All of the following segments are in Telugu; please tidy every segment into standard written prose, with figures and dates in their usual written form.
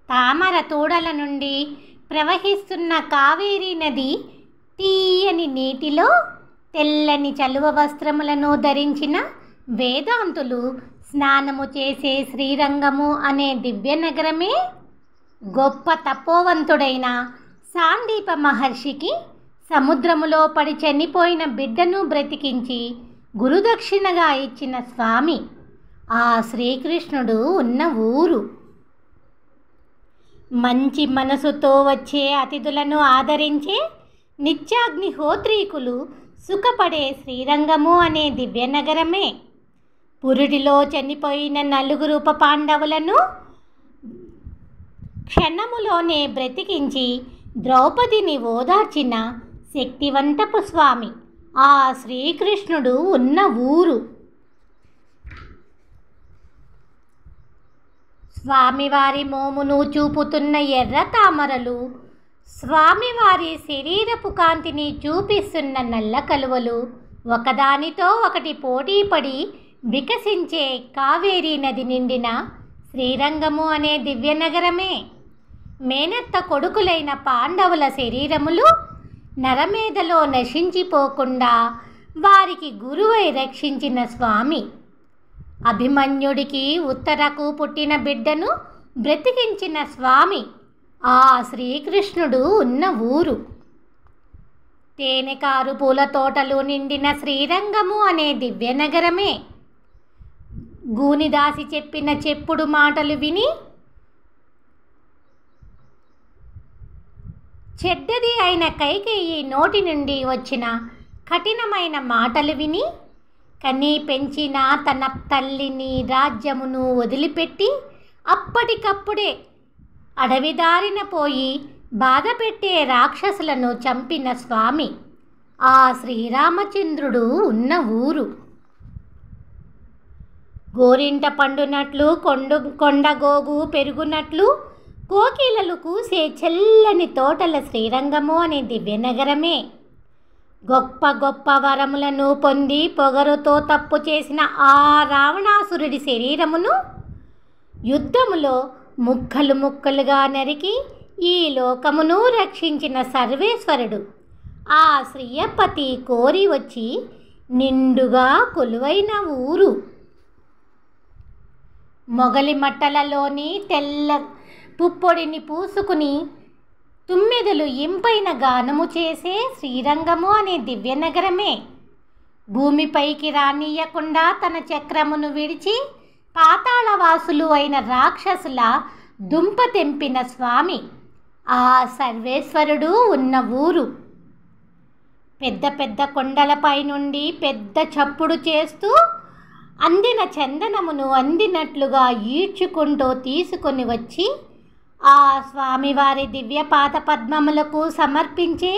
తామర తోడల నుండి ప్రవహిస్తున్న కావేరీ నది తీయని నీటిలో తెల్లని చలువ వస్త్రములను ధరించిన వేదాంతులు స్నానము చేసే శ్రీరంగము అనే దివ్యనగరమే గొప్ప తపోవంతుడైన సాందీప మహర్షికి సముద్రములో పడి చనిపోయిన బిడ్డను బ్రతికించి గురుదక్షిణగా ఇచ్చిన స్వామి ఆ శ్రీకృష్ణుడు ఉన్న ఊరు. మంచి మనసుతో వచ్చే అతిథులను ఆదరించే నిత్యాగ్నిహోత్రీకులు సుఖపడే శ్రీరంగము అనే దివ్యనగరమే పురుడిలో చనిపోయిన 4 ఉప పాండవులను క్షణములోనే బ్రతికించి ద్రౌపదిని ఓదార్చిన శక్తివంతపు స్వామి ఆ శ్రీకృష్ణుడు ఉన్న ఊరు. స్వామివారి మోమును చూపుతున్న ఎర్ర తామరలు, స్వామివారి శరీరపు కాంతిని చూపిస్తున్న నల్ల కలువలు ఒకదానితో ఒకటి పోటీపడి వికసించే కావేరీ నది నిండిన శ్రీరంగము అనే దివ్యనగరమే మేనత్త కొడుకులైన పాండవుల శరీరములు నరమేధలో నశించిపోకుండా వారికి గురువై రక్షించిన స్వామి. అభిమన్యుడికి ఉత్తరకు పుట్టిన బిడ్డను బ్రతికించిన స్వామి ఆ శ్రీకృష్ణుడు ఉన్న ఊరు. తేనెకారు పూల తోటలు నిండిన శ్రీరంగము అనే దివ్యనగరమే గూనిదాసి చెప్పిన చెప్పుడు మాటలు విని చెడ్డది అయిన కైకేయి నోటి నుండి వచ్చిన కఠినమైన మాటలు విని కని పెంచిన తన తల్లిని రాజ్యమును వదిలిపెట్టి అప్పటికప్పుడే అడవిదారిన పోయి బాధ పెట్టే రాక్షసులను చంపిన స్వామి ఆ శ్రీరామచంద్రుడు ఉన్న ఊరు. గోరింట పండునట్లు కొండగోగు పెరుగునట్లు కోకిలలు కూసే చల్లని తోటల శ్రీరంగము అనే దివ్యనగరమే గొప్ప గొప్ప వరములను పొంది పొగరుతో తప్పు చేసిన ఆ రావణాసురుడి శరీరమును యుద్ధములో ముక్కలు ముక్కలుగా నరికి ఈ లోకమును రక్షించిన సర్వేశ్వరుడు ఆ శ్రీయపతి కోరి వచ్చి నిండుగా కొలువైన ఊరు. మొగలి మట్టలలోని తెల్ల పుప్పొడిని పూసుకుని తుమ్మెదలు ఇంపైన గానము చేసే శ్రీరంగము అనే దివ్యనగరమే భూమిపైకి రానియకుండా తన చక్రమును విడిచి పాతాళవాసులు అయిన రాక్షసుల దుంప తెంపిన స్వామి ఆ సర్వేశ్వరుడు ఉన్న ఊరు. పెద్ద పెద్ద కొండలపై నుండి పెద్ద చప్పుడు చేస్తూ అందిన చందనమును అందినట్లుగా ఈడ్చుకుంటూ తీసుకొని వచ్చి ఆ స్వామివారి దివ్య పాద పద్మములకు సమర్పించే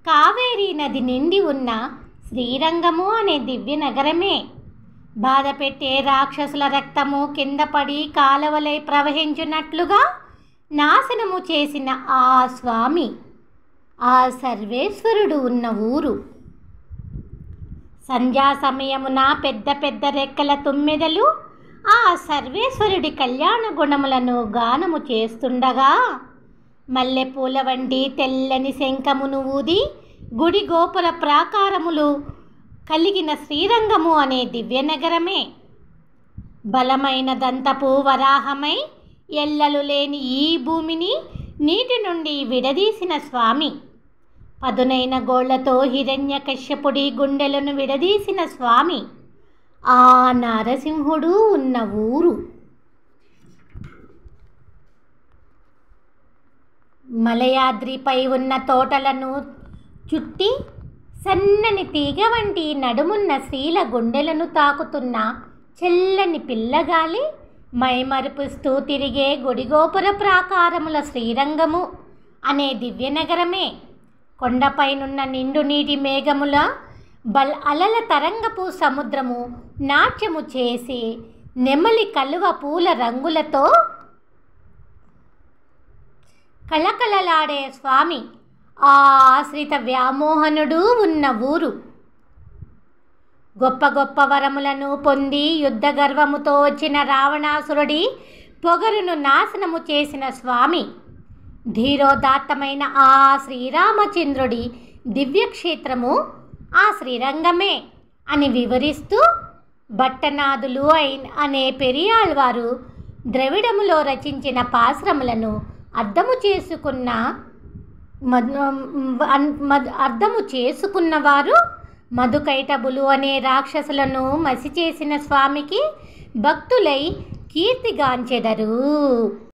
కావేరీ నది నిండి ఉన్న శ్రీరంగము అనే దివ్య నగరమే బాధ పెట్టే రాక్షసుల రక్తము కింద పడి కాలవలై ప్రవహించున్నట్లుగా నాశనము చేసిన ఆ స్వామి ఆ సర్వేశ్వరుడు ఉన్న ఊరు. సంధ్యా సమయమున పెద్ద పెద్ద రెక్కల తుమ్మెదలు ఆ సర్వేశ్వరుడి కళ్యాణ గుణములను గానము చేస్తుండగా మల్లెపూల వంటి తెల్లని శంఖమును ఊది గుడి గోపుర ప్రాకారములు కలిగిన శ్రీరంగము అనే దివ్యనగరమే బలమైన దంతపు వరాహమై ఎల్లలు లేని ఈ భూమిని నీటి నుండి విడదీసిన స్వామి పదునైన గోళ్లతో హిరణ్యకశ్యపుడి గుండెలను విడదీసిన స్వామి ఆ నారసింహుడు ఉన్న ఊరు. మలయాద్రిపై ఉన్న తోటలను చుట్టి సన్నని తీగ వంటి నడుమున్న స్త్రీల గుండెలను తాకుతున్న చల్లని పిల్లగాలి మైమరుపుస్తూ తిరిగే గుడిగోపుర ప్రాకారముల శ్రీరంగము అనే దివ్యనగరమే కొండపైనున్న నిండు నీటి మేఘముల అలల తరంగపు సముద్రము నాట్యము చేసి నెమలి కలువ పూల రంగులతో కళకళలాడే స్వామి ఆ ఆశ్రిత వ్యామోహనుడు ఉన్న ఊరు. గొప్ప గొప్ప వరములను పొంది యుద్ధ గర్వముతో వచ్చిన రావణాసురుడి పొగరును నాశనము చేసిన స్వామి. ధీరోదాత్తమైన ఆ శ్రీరామచంద్రుడి దివ్యక్షేత్రము ఆ శ్రీరంగమే అని వివరిస్తూ భట్టనాదులు అనే పెరియాళ్వారు ద్రవిడములో రచించిన పాశ్రములను అర్థము చేసుకున్నవారు మధుకైటబులు అనే రాక్షసులను మసి చేసిన స్వామికి భక్తులై కీర్తిగాంచెదరు.